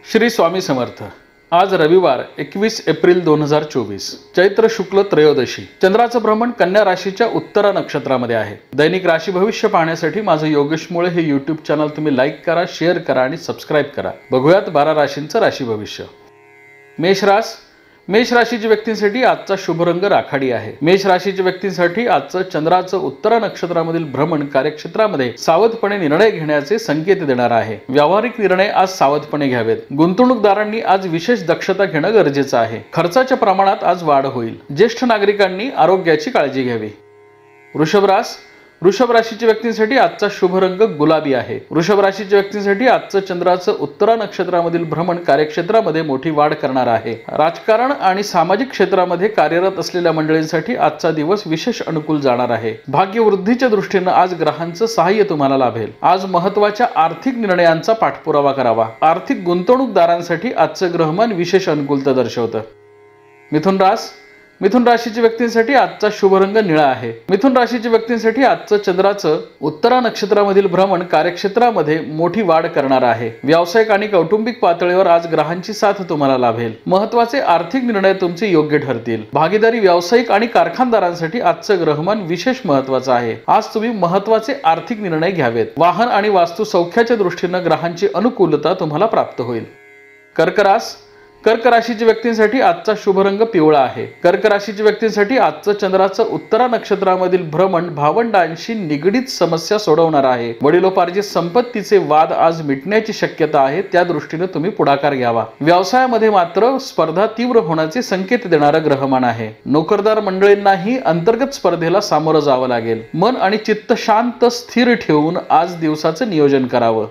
श्री स्वामी समर्थ। आज रविवार 21 एप्रिल 2024, चैत्र शुक्ल त्रयोदशी। चंद्राचं भ्रमण कन्या राशीच्या उत्तरा नक्षत्रामध्ये आहे। दैनिक राशी भविष्य पाहण्यासाठी माझं योगेश मुळे हे यूट्यूब चॅनल तुम्ही लाईक करा, शेअर करा आणि सबस्क्राइब करा। बघूयात 12 राशींचं राशी भविष्य। मेष राशीच्या व्यक्तींसाठी आजचा शुभ रंग राखाडी आहे। मेष राशीच्या व्यक्तींसाठी आजचं चंद्राचं उत्तरा नक्षत्रामधील भ्रमण कार्यक्षेत्रामध्ये सावधपणे निर्णय घेण्याचे संकेत देणार आहे। व्यावहारिक निर्णय आज सावधपणे घ्यावेत। गुंतवणूकदारांनी आज विशेष दक्षता घेणं गरजेचं आहे। खर्चाच्या प्रमाणात आज वाढ होईल। ज्येष्ठ नागरिकांनी आरोग्याची काळजी घ्यावी। वृषभ राशीच्या व्यक्तींसाठी आजचा शुभ रंग गुलाबी आहे। वृषभ राशीच्या व्यक्तींसाठी आजचं चंद्राचं उत्तरा नक्षत्रामधील भ्रमण कार्यक्षेत्रामध्ये मोठी वाढ करणार आहे। राजकारण आणि सामाजिक क्षेत्रामध्ये कार्यरत असलेल्या मंडळींसाठी आजचा दिवस विशेष अनुकूल जाणार आहे। भाग्यवृद्धीच्या दृष्टीने आज ग्रहांचं सहाय्य तुम्हाला लाभेल। आज महत्त्वाच्या आर्थिक निर्णयांचा पाठपुरावा करावा। आर्थिक गुंतवणूकदारांसाठी आजचं ग्रहमान विशेष अनुकूलता दर्शवतं। मिथुन राशीच्या व्यक्तींसाठी आजचा शुभ रंग निळा आहे। मिथुन राशीच्या व्यक्तींसाठी आजचं चंद्राचं उत्तरा नक्षत्रामधील भ्रमण कार्यक्षेत्रामध्ये मोठी वाढ करणार आहे। व्यावसायिक आणि कौटुंबिक पातळीवर आज ग्रहांची साथ तुम्हाला लाभेल। महत्त्वाचे आर्थिक निर्णय तुमचे योग्य ठरतील। भागीदारी व्यावसायिक आणि कारखानदारांसाठी आजचं ग्रहमान विशेष महत्त्वाचं आहे। आज तुम्ही महत्त्वाचे आर्थिक निर्णय घ्यावेत। वाहन आणि वास्तू सौख्याच्या दृष्टीने ग्रहांची अनुकूलता तुम्हाला प्राप्त होईल। कर्क राशीच्या व्यक्तींसाठी आजचा शुभ रंग पिवळा आहे। कर्क राशीच्या व्यक्तींसाठी आजचं चंद्राचं उत्तरा नक्षत्रामधील भ्रमण भावंडांशी निगडीत समस्या सोडवणार आहे। वडिलोपार्जित संपत्तीचे वाद आज मिटण्याची शक्यता आहे, त्या दृष्टीने तुम्ही पुढाकार घ्यावा। व्यवसायामध्ये मात्र स्पर्धा तीव्र होण्याचे संकेत देणारं ग्रहमान आहे। नोकरदार मंडळींनाही अंतर्गत स्पर्धेला सामोरं जावं लागेल। मन आणि चित्त शांत स्थिर ठेवून आज दिवसाचं नियोजन करावं।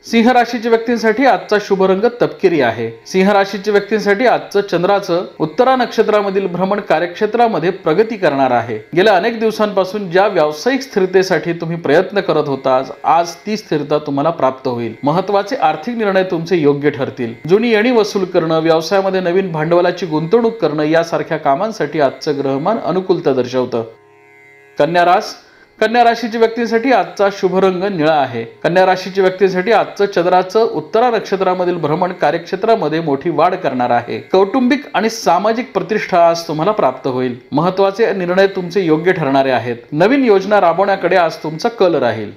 सिंह राशीच्या व्यक्तींसाठी आजचा शुभ रंग तपकिरी आहे। सिंह राशीच्या व्यक्तींसाठी आजचं चंद्राचं उत्तरा नक्षत्रामधील भ्रमण कार्यक्षेत्रामध्ये प्रगती करणार आहे। गेल्या अनेक दिवसांपासून ज्या व्यावसायिक स्थिरतेसाठी तुम्ही प्रयत्न करत होता, आज ती स्थिरता तुम्हाला प्राप्त होईल। महत्त्वाचे आर्थिक निर्णय तुमचे योग्य ठरतील। जुनी येणी वसूल करणं, व्यवसायामध्ये नवीन भांडवलाची गुंतवणूक करणं यासारख्या कामांसाठी आजचं ग्रहमान अनुकूलता दर्शवतं। कन्या राशीच्या व्यक्तींसाठी आजचा शुभ रंग निळा आहे। कन्या राशीच्या व्यक्तींसाठी आजचं चंद्राचं उत्तरा नक्षत्रामधील भ्रमण कार्यक्षेत्रामध्ये मोठी वाढ करणार आहे। कौटुंबिक आणि सामाजिक प्रतिष्ठा आज तुम्हाला प्राप्त होईल। महत्त्वाचे निर्णय तुमचे योग्य ठरणारे आहेत। नवीन योजना राबवण्याकडे आज तुमचा कल राहील।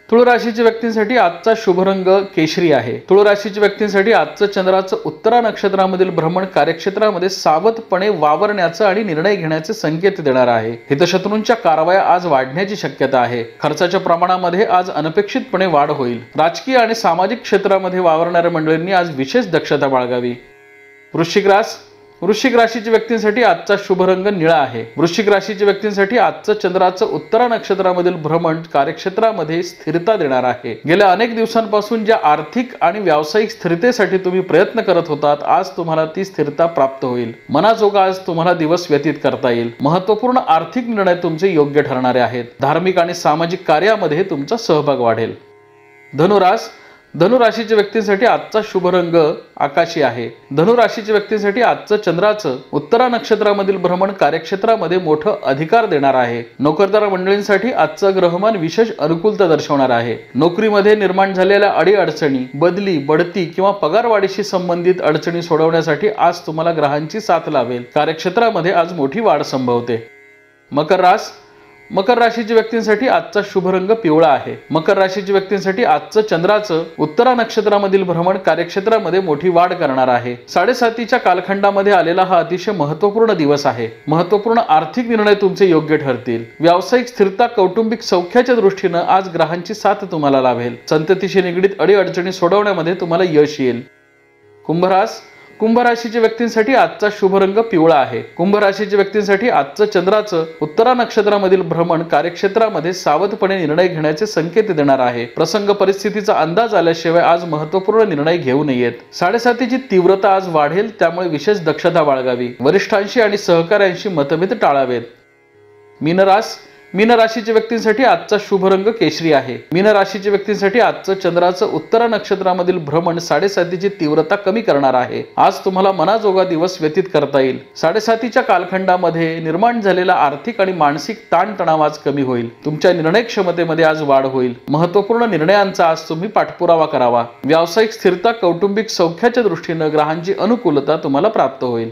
तुळ राशीच्या व्यक्तींसाठी आजचा शुभ रंग केशरी आहे। तुळ राशीच्या व्यक्तींसाठी आजचं चंद्राचं उत्तरा नक्षत्रामधील भ्रमण कार्यक्षेत्रामध्ये सावधपणे वावरण्याचं आणि निर्णय घेण्याचे संकेत देणार आहे। हितशत्रूंच्या कारवाया आज वाढण्याची शक्यता आहे। खर्चाच्या प्रमाणामध्ये आज अनपेक्षितपणे वाढ होईल। राजकीय आणि सामाजिक क्षेत्रामध्ये वावरणाऱ्या मंडळींनी आज विशेष दक्षता बाळगावी। वृश्चिक राशीच्या व्यक्तींसाठी आजचा शुभ रंग निळा आहे। वृश्चिक राशीच्या व्यक्तींसाठी आजचं चंद्राचं उत्तरा नक्षत्रामधील भ्रमण कार्यक्षेत्रामध्ये स्थिरता देणार आहे। गेल्या अनेक दिवसांपासून ज्या आर्थिक आणि व्यावसायिक स्थिरतेसाठी तुम्ही प्रयत्न करत होतात, आज तुम्हाला ती स्थिरता प्राप्त होईल। मनाजोगा आज तुम्हाला दिवस व्यतीत करता येईल। महत्त्वपूर्ण आर्थिक निर्णय तुमचे योग्य ठरणारे आहेत। धार्मिक आणि सामाजिक कार्यामध्ये तुमचा सहभाग वाढेल। धनु राशीच्या व्यक्तींसाठी आजचा शुभ रंग आकाशी आहे। धनु राशीच्या व्यक्तींसाठी आजचं चंद्राचं उत्तरा नक्षत्रामधील भ्रमण कार्यक्षेत्रामध्ये मोठं अधिकार देणार आहे। नोकरदार मंडळींसाठी आजचं ग्रहमान विशेष अनुकूलता दर्शवणार आहे। नोकरीमध्ये निर्माण झालेल्या अडीअडचणी, बदली, बढती किंवा पगारवाढीशी संबंधित अडचणी सोडवण्यासाठी आज तुम्हाला ग्रहांची साथ लाभेल। कार्यक्षेत्रामध्ये आज मोठी वाढ संभवते। मकर राशीच्या व्यक्तींसाठी आजचा शुभ रंग पिवळा आहे। मकर राशीच्या व्यक्तींसाठी आजचं चंद्राचं उत्तरा नक्षत्रामधील भ्रमण कार्यक्षेत्रामध्ये मोठी वाढ करणार आहे। 7.5च्या कालखंडामध्ये आलेला हा अतिशय महत्त्वपूर्ण दिवस आहे। महत्त्वपूर्ण आर्थिक निर्णय तुमचे योग्य ठरतील। व्यावसायिक स्थिरता, कौटुंबिक सौख्याच्या दृष्टीने आज ग्रहांची साथ तुम्हाला लाभेल। संततीशी निगडीत अडीअडचणी सोडवण्यामध्ये तुम्हाला यश येईल। कुंभ राशीच्या व्यक्तींसाठी आजचा शुभ रंग पिवळा आहे। कुंभ राशीच्या व्यक्तींसाठी आजचं चंद्राचं उत्तरा नक्षत्रामधील भ्रमण कार्यक्षेत्रामध्ये सावधपणे निर्णय घेण्याचे संकेत देणार आहे। प्रसंग परिस्थितीचा अंदाज आल्याशिवाय आज महत्त्वपूर्ण निर्णय घेऊ नयेत। 7.5ची तीव्रता आज वाढेल, त्यामुळे विशेष दक्षता बाळगावी। वरिष्ठांशी आणि सहकाऱ्यांशी मतभेद टाळावेत। मीन राशीच्या व्यक्तींसाठी आजचा शुभ रंग केशरी आहे. मीन राशीच्या व्यक्तींसाठी आजचं चंद्राचं उत्तरा नक्षत्रामधील भ्रमण 7:30ची तीव्रता कमी करणार आहे. आज तुम्हाला मनाजोगा दिवस व्यतीत करता येईल. 7:30च्या कालखंडामध्ये निर्माण झालेला आर्थिक आणि मानसिक ताणतणाव आज कमी होईल. तुमच्या निर्णय क्षमतेमध्ये आज वाढ होईल. महत्त्वपूर्ण निर्णयांचा आज तुम्ही पाठपुरावा करावा. व्यावसायिक स्थिरता, कौटुंबिक सौख्याच्या दृष्टीने ग्रहांची अनुकूलता तुम्हाला प्राप्त होईल.